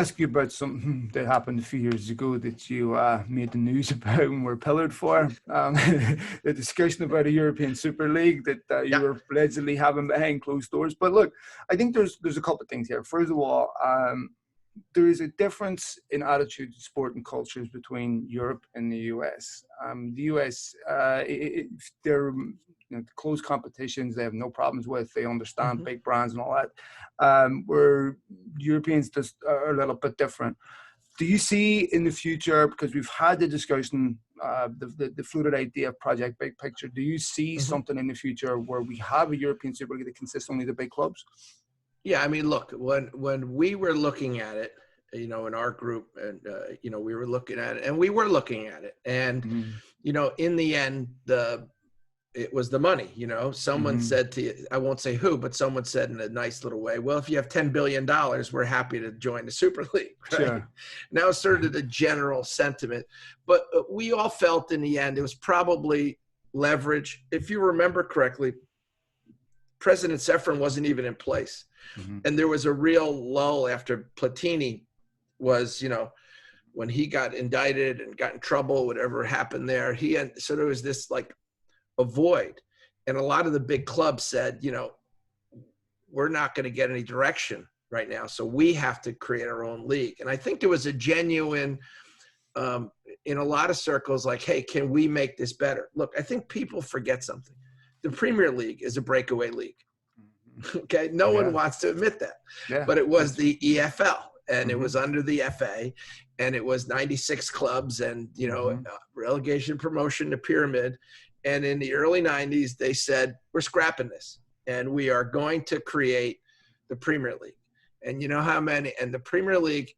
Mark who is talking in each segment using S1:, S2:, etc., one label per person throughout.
S1: ask you about something that happened a few years ago that you made the news about and were pillared for. The discussion about a European Super League that you
S2: Yeah.
S1: were allegedly having behind closed doors. But look, I think there's a couple of things here. First of all, there is a difference in attitude to sport and cultures between Europe and the US. The US, they're close competitions, they have no problems with. They understand big brands and all that. Where Europeans just are a little bit different. Do you see in the future, because we've had the discussion, the floated idea of Project Big Picture, do you see something in the future where we have a European Super League that consists only of the big clubs?
S2: Yeah, I mean, look, when we were looking at it, in our group, and we were looking at it, and in the end, it was the money. Someone said to you, I won't say who, but someone said in a nice little way, well, if you have $10 billion, we're happy to join the Super League. Right?
S1: Sure.
S2: Now it's sort of the general sentiment, but we all felt in the end it was probably leverage. If you remember correctly, President Sefrin wasn't even in place. And there was a real lull after Platini was, when he got indicted and got in trouble, whatever happened there, so there was this like a void. And a lot of the big clubs said, we're not going to get any direction right now. So we have to create our own league. And I think there was a genuine, in a lot of circles, like, hey, can we make this better? Look, I think people forget something. The Premier League is a breakaway league. Okay. No one wants to admit that, but it was the EFL and it was under the FA and it was 96 clubs and, relegation, promotion to pyramid. And in the early 90s, they said, we're scrapping this and we are going to create the Premier League. And you know how many, and the Premier League,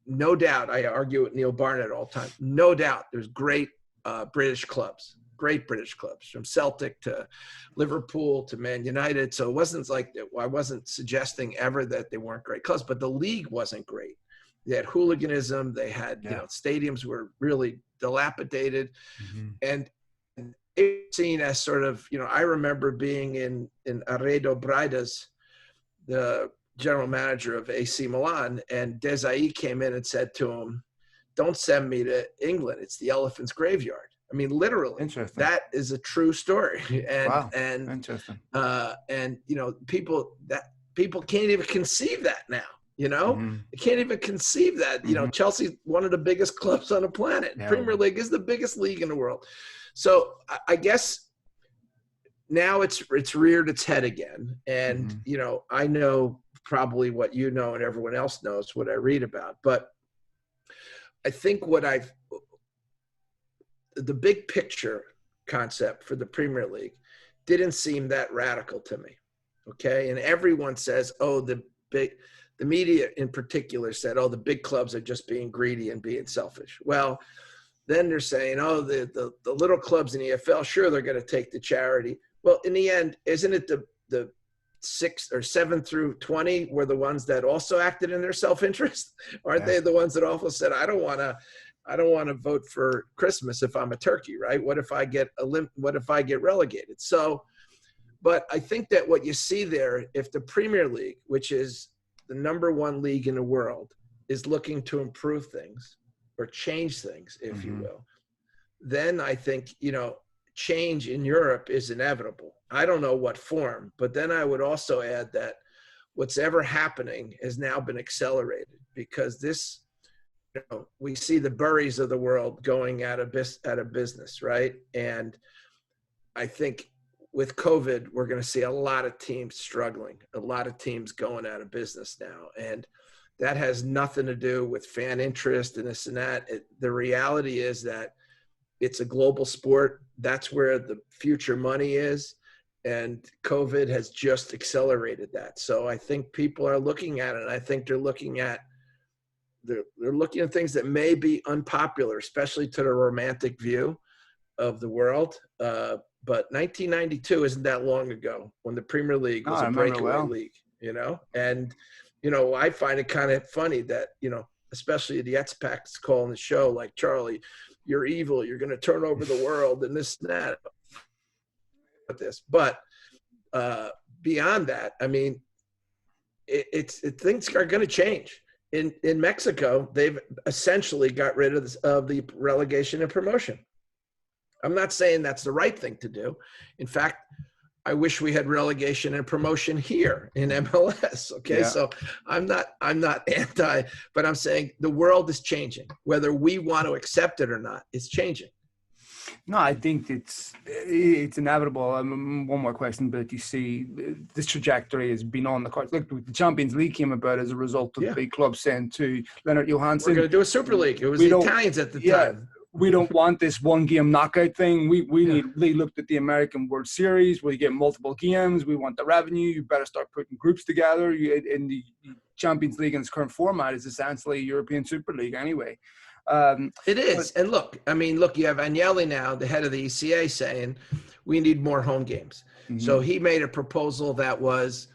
S2: no doubt, I argue with Neil Barnett all the time, no doubt there's great British clubs. Great British clubs, from Celtic to Liverpool to Man United. So it wasn't like I wasn't suggesting ever that they weren't great clubs, but the league wasn't great. They had hooliganism. They had, stadiums were really dilapidated, and it was seen as sort of, I remember being in Arredo Braidas, the general manager of AC Milan, and Desai came in and said to him, "Don't send me to England. It's the elephant's graveyard." I mean, literally, that is a true story. And
S1: interesting.
S2: And people can't even conceive that now. They can't even conceive that. Chelsea's one of the biggest clubs on the planet. Yeah. Premier League is the biggest league in the world. So I guess now it's reared its head again. And I know probably what you know and everyone else knows what I read about, but I think the big picture concept for the Premier League didn't seem that radical to me. Okay. And everyone says, the media in particular said, the big clubs are just being greedy and being selfish. Well, then they're saying, the little clubs in the EFL, sure, they're going to take the charity. Well, in the end, isn't it the 6 or 7 through 20 were the ones that also acted in their self-interest? Aren't they the ones that also said, I don't want to vote for Christmas if I'm a turkey, right? What if I get relegated? So, but I think that what you see there, if the Premier League, which is the #1 league in the world, is looking to improve things or change things, if you will, then I think, change in Europe is inevitable. I don't know what form, but then I would also add that what's ever happening has now been accelerated because this, we see the Burries of the world going out of business, right? And I think with COVID, we're going to see a lot of teams struggling, a lot of teams going out of business now. And that has nothing to do with fan interest and this and that. The reality is that it's a global sport. That's where the future money is. And COVID has just accelerated that. So I think people are looking at it. And I think they're looking at things that may be unpopular, especially to the romantic view of the world. But 1992 isn't that long ago when the Premier League was a breakaway league, And, I find it kind of funny that, especially the expats calling the show like, Charlie, you're evil. You're going to turn over the world and this and that. But beyond that, I mean, things are going to change. in Mexico, they've essentially got rid of the relegation and promotion. I'm not saying that's the right thing to do. In fact, I wish we had relegation and promotion here in MLS. Okay.
S1: Yeah.
S2: So I'm not anti, but I'm saying the world is changing. Whether we want to accept it or not, it's changing.
S1: No, I think it's inevitable. One more question, but you see, this trajectory has been on the cards. Look, the Champions League came about as a result of the big clubs saying to Leonard Johansson,
S2: "We're going to do a Super League." It was the Italians at the time.
S1: We don't want this one game knockout thing. They looked at the American World Series where you get multiple games. We want the revenue. You better start putting groups together. In the Champions League in its current format is essentially a European Super League anyway.
S2: It is. And look, you have Agnelli now, the head of the ECA, saying we need more home games. Mm-hmm. So he made a proposal that was,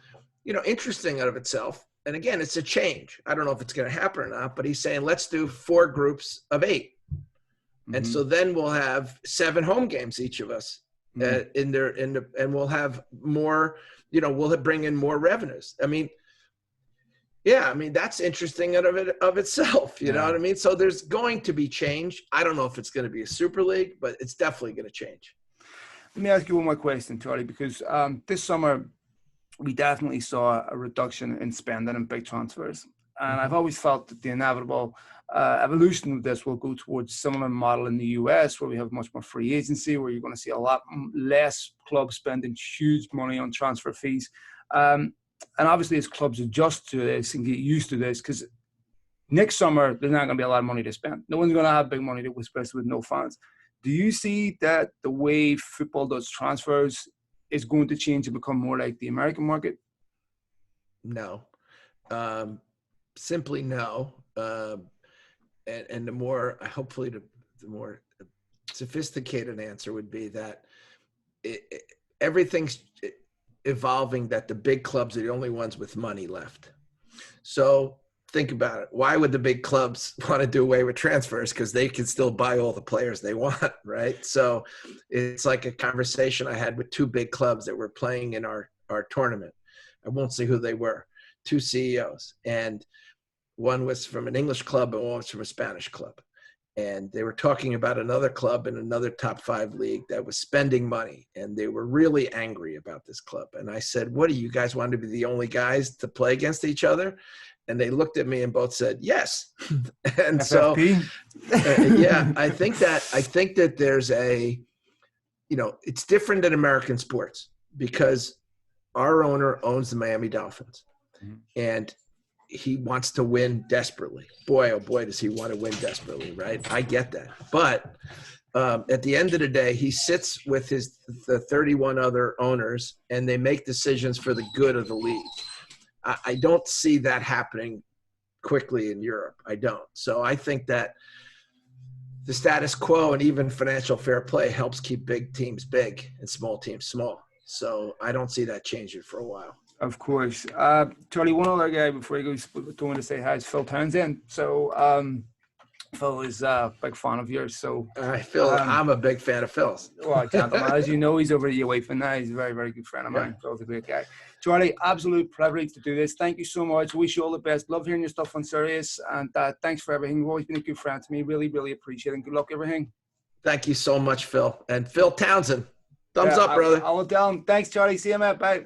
S2: interesting out of itself. And again, it's a change. I don't know if it's going to happen or not, but he's saying, let's do 4 groups of 8. Mm-hmm. And so then we'll have 7 home games, each of us, mm-hmm. And we'll have more, we'll bring in more revenues. That's interesting out of itself. You know what I mean? So there's going to be change. I don't know if it's going to be a Super League, but it's definitely going to change.
S1: Let me ask you one more question, Charlie, because this summer we definitely saw a reduction in spending and big transfers. And I've always felt that the inevitable evolution of this will go towards similar model in the US, where we have much more free agency, where you're going to see a lot less clubs spending huge money on transfer fees. And obviously, as clubs adjust to this and get used to this, because next summer, there's not going to be a lot of money to spend. No one's going to have big money, especially with no fans. Do you see that the way football does transfers is going to change and become more like the American market?
S2: No. Simply no. And the more sophisticated answer would be that everything's evolving, that the big clubs are the only ones with money left. So think about it. Why would the big clubs want to do away with transfers? Because they can still buy all the players they want, right? So it's like a conversation I had with 2 big clubs that were playing in our tournament. I won't say who they were. 2 CEOs. And one was from an English club and one was from a Spanish club. And they were talking about another club in another top 5 league that was spending money. And they were really angry about this club. And I said, what do you guys want to be the only guys to play against each other? And they looked at me and both said, yes. And FFP? So, I think that there's it's different than American sports because our owner owns the Miami Dolphins. Mm-hmm. And he wants to win desperately. Boy, oh boy, does he want to win desperately, right? I get that. But at the end of the day, he sits with the 31 other owners, and they make decisions for the good of the league. I don't see that happening quickly in Europe. I don't. So I think that the status quo and even financial fair play helps keep big teams big and small teams small. So I don't see that changing for a while.
S1: Of course. Charlie, one other guy before you go, told me to say hi, is Phil Townsend. So Phil is a big fan of yours. So
S2: Phil, I'm a big fan of Phil's.
S1: Well, I can't imagine. As you know, he's over at UEFA now. He's a very, very good friend of mine. Phil's a great guy. Charlie, absolute privilege to do this. Thank you so much. Wish you all the best. Love hearing your stuff on Sirius. And thanks for everything. You've always been a good friend to me. Really, really appreciate it. And good luck, everything.
S2: Thank you so much, Phil. And Phil Townsend. Thumbs up, brother.
S1: I'll tell him. Thanks, Charlie. See you, mate. Bye.